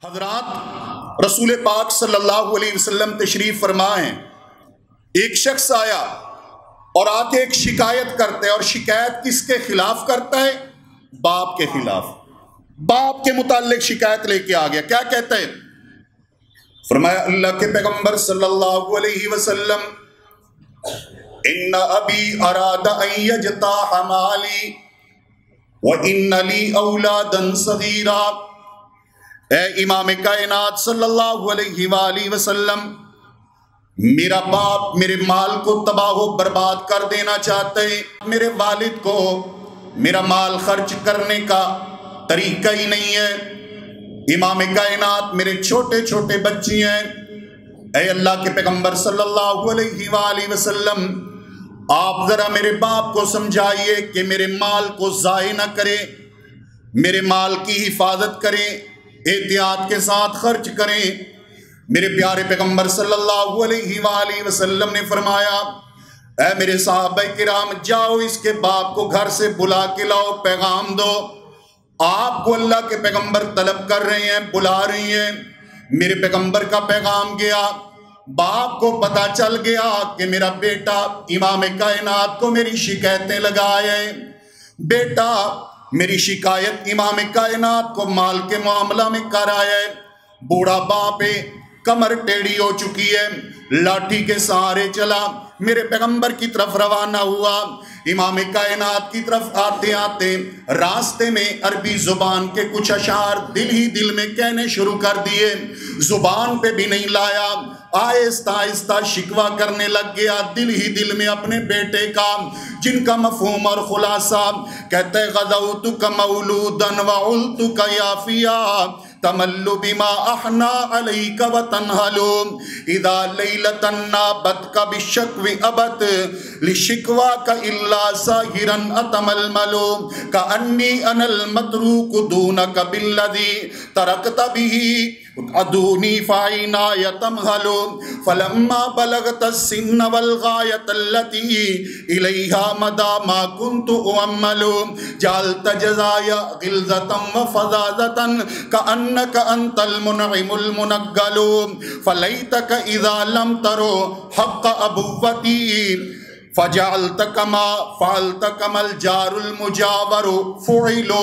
حضرات رسول پاک صلی اللہ علیہ وسلم تشریف فرمائیں، ایک شخص آیا اور آ کے ایک شکایت کرتا ہے، اور شکایت کس کے خلاف کرتا ہے؟ باپ کے خلاف، باپ کے متعلق شکایت لے کے آ گیا۔ کیا کہتا ہے؟ فرمایا اللہ کے پیغمبر صلی اللہ علیہ وسلم، ان ابی اراد ان یجتاح مالی وان لی اولادا صغیرا۔ اے امام کائنات صلی اللہ علیہ وآلہ وسلم، میرا باپ میرے مال کو تباہ و برباد کر دینا چاہتے ہیں۔ میرے والد کو میرا مال خرچ کرنے کا طریقہ ہی نہیں ہے۔ امام کائنات میرے چھوٹے چھوٹے بچے ہیں۔ اے اللہ کے پیغمبر صلی اللہ علیہ وآلہ وسلم، آپ ذرا میرے باپ کو سمجھائیے کہ میرے مال کو ضائع نہ کرے، میرے مال کی حفاظت کریں، احتیاط کے ساتھ خرچ کریں۔ میرے پیارے پیغمبر صلی اللہ علیہ وآلہ وسلم نے فرمایا، اے میرے صحابہ کرام، جاؤ اس کے باپ کو گھر سے بلا کے لاؤ، پیغام دو، آپ کو اللہ کے پیغمبر طلب کر رہے ہیں، بلا رہی ہیں۔ میرے پیغمبر کا پیغام گیا، باپ کو پتا چل گیا کہ میرا بیٹا امام کائنات کو میری شکایتیں لگائے، بیٹا میری شکایت امام کائنات کو مال کے معاملہ میں کر آیا ہے۔ بوڑھا باپ ہے، کمر ٹیڑھی ہو چکی ہے، لاٹھی کے سہارے چلا، میرے پیغمبر کی طرف روانہ ہوا۔ امام کائنات کی طرف آتے آتے راستے میں عربی زبان کے کچھ اشعار دل ہی دل میں کہنے شروع کر دیے، زبان پہ بھی نہیں لایا، آہستہ آہستہ شکوہ کرنے لگ گیا دل ہی دل میں اپنے بیٹے کا، جن کا مفہوم اور خلاصہ کہتے ہیں، غزوتک مولودا وعلتک یافیا تمل بما احنا علیک وتنہلو اذا لیلتا نابتک بالشکو ابت لشکواک الا ساہرا اتململو کانی انا المتروک دونک بالذی ترکت بھی ادونی فعینا یتمہلو فلما بلغت السن والغایت اللتی الیہا مدا ما کنت اعملو جعلت جزایا غلظتا وفضاظتا کأنک انت المنعم المنگل فلیتک اذا لم ترو حق ابوتی فجعلت کما فعلت کما الجار المجاور فعلو۔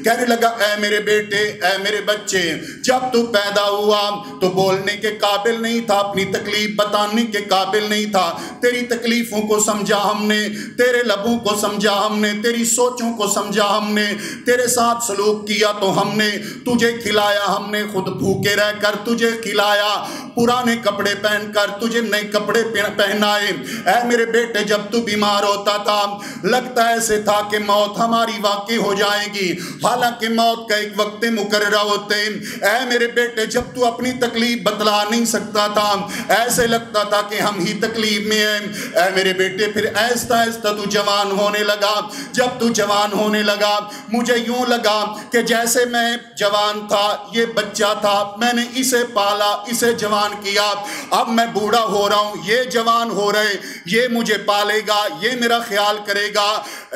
کہنے لگا، اے میرے بیٹے، اے میرے بچے، جب تو پیدا ہوا تو بولنے کے قابل نہیں تھا، اپنی تکلیف بتانے کے قابل نہیں تھا، تیری تکلیفوں کو سمجھا ہم نے، تیرے لبوں کو سمجھا ہم نے، تیری سوچوں کو سمجھا ہم نے، تیرے ساتھ سلوک کیا تو ہم نے، تجھے کھلایا ہم نے، خود بھوکے رہ کر تجھے کھلایا، پرانے کپڑے پہن کر تجھے نئے کپڑے پہنائے۔ اے میرے بیٹے، جب تو بیمار ہوتا تھا لگتا ایسے تھا کہ موت ہماری واقع ہو جائے گی، حالانکہ موت کا ایک وقت مقررہ ہوتے۔ اے میرے بیٹے، جب تو اپنی تکلیف بتلا نہیں سکتا تھا ایسے لگتا تھا کہ ہم ہی تکلیف میں ہیں۔ اے میرے بیٹے، پھر آہستہ آہستہ تو جوان ہونے لگا، جب تو جوان ہونے لگا مجھے یوں لگا کہ جیسے میں جوان تھا، یہ بچہ تھا، میں نے اسے پالا، اسے جوان کیا، اب میں بوڑھا ہو رہا ہوں، یہ جوان ہو رہے، یہ مجھے پالے گا، یہ میرا خیال کرے گا۔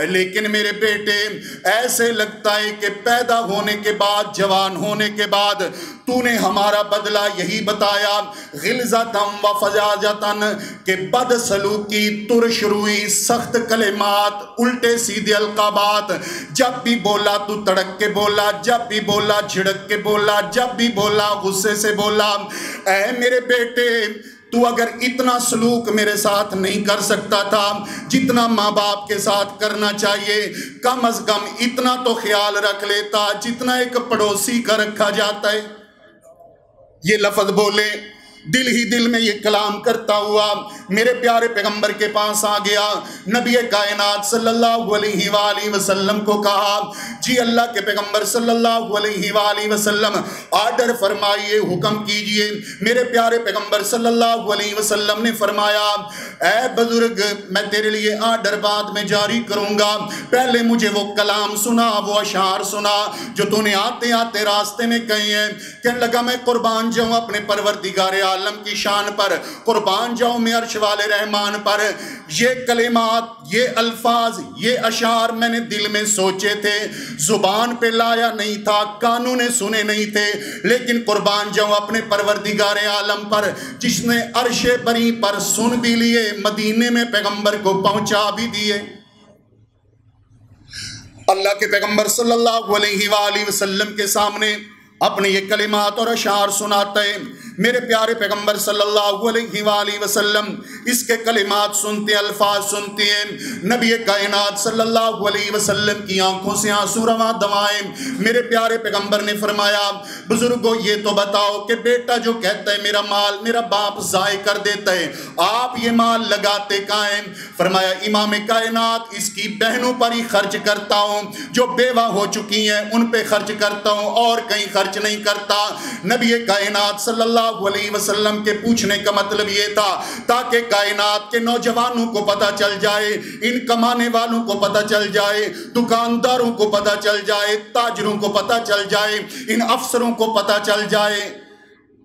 لیکن میرے بیٹے، ایسے لگتا ہے کہ پیدا ہونے کے بعد، جوان ہونے کے بعد تو نے ہمارا بدلہ یہی بتایا، غلظتاً و فجاجتاً، کہ بد سلوکی، ترش روئی، سخت کلمات، الٹے سیدھے القابات، جب بھی بولا تو تڑک کے بولا، جب بھی بولا جھڑک کے بولا، جب بھی بولا غصے سے بولا۔ اے میرے بیٹے، تو اگر اتنا سلوک میرے ساتھ نہیں کر سکتا تھا جتنا ماں باپ کے ساتھ کرنا چاہیے، کم از کم اتنا تو خیال رکھ لیتا جتنا ایک پڑوسی کا رکھا جاتا ہے۔ یہ لفظ بولے، دل ہی دل میں یہ کلام کرتا ہوا میرے پیارے پیغمبر کے پاس آ گیا، نبی کائنات صلی اللہ علیہ وآلہ وسلم کو کہا، جی اللہ کے پیغمبر صلی اللہ علیہ وآلہ وسلم آرڈر فرمائیے، حکم کیجئے۔ میرے پیارے پیغمبر صلی اللہ علیہ وسلم نے فرمایا، اے بزرگ، میں تیرے لیے آرڈر بعد میں جاری کروں گا، پہلے مجھے وہ کلام سنا، وہ اشعار سنا جو تو نے آتے آتے راستے میں کہے ہیں۔ کہنے لگا، میں قربان جاؤں اپنے پروردگار عالم کی شان پر، قربان جاؤں میں عرش والے رحمان پر۔ یہ کلمات، یہ الفاظ، یہ اشعار میں نے دل میں سوچے تھے، زبان پہ لایا نہیں تھا، کانوں نے سنے نہیں تھے، لیکن قربان جاؤں اپنے پروردگار عالم پر جس نے عرش بری پر سن بھی لیے، مدینے میں پیغمبر کو پہنچا بھی دیے۔ اللہ کے پیغمبر صلی اللہ علیہ وآلہ وسلم کے سامنے اپنے یہ کلمات اور اشعار سناتے ہیں۔ میرے پیارے پیغمبر صلی اللہ علیہ وآلہ وسلم اس کے کلمات سنتے ہیں، الفاظ سنتے ہیں۔ نبی کائنات صلی اللہ علیہ وسلم کی آنکھوں سے آنسو رواں دوائیں۔ میرے پیارے پیغمبر نے فرمایا، بزرگوں یہ تو بتاؤ کہ بیٹا جو کہتا ہے میرا مال میرا باپ ضائع کر دیتا ہے، آپ یہ مال لگاتے کہاں ہیں؟ فرمایا امام کائنات اس کی بہنوں پر ہی خرچ کرتا ہوں، جو بیوہ ہو چکی ہیں ان پہ خرچ کرتا ہوں، اور کہیں خرچ نہیں کرتا۔ نبی کائنات صلی اللہ علیہ وسلم کے پوچھنے کا مطلب یہ تھا تاکہ کائنات کے نوجوانوں کو پتہ چل جائے، ان کمانے والوں کو پتہ چل جائے، دکانداروں کو پتہ چل جائے، تاجروں کو پتہ چل جائے، ان افسروں کو پتہ چل جائے،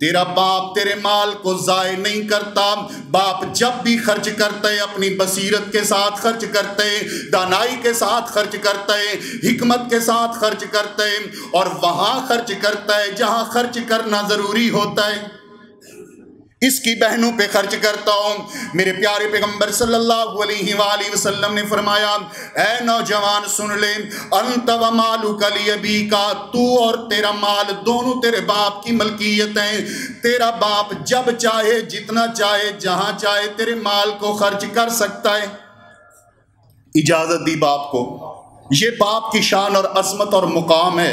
تیرا باپ تیرے مال کو ضائع نہیں کرتا۔ باپ جب بھی خرچ کرتا ہے اپنی بصیرت کے ساتھ خرچ کرتا ہے، دانائی کے ساتھ خرچ کرتا ہے، حکمت کے ساتھ خرچ کرتا ہے، اور وہاں خرچ کرتا ہے جہاں خرچ کرنا ضروری ہوتا ہے۔ اس کی بہنوں پہ خرچ کرتا ہوں۔ میرے پیارے پیغمبر صلی اللہ علیہ وآلہ وسلم نے فرمایا، اے نوجوان سن لے، انت و مالک لیبیک، تو اور تیرا مال دونوں تیرے باپ کی ملکیت ہیں۔ تیرا باپ جب چاہے جتنا چاہے جہاں چاہے تیرے مال کو خرچ کر سکتا ہے۔ اجازت دی باپ کو، یہ باپ کی شان اور عظمت اور مقام ہے۔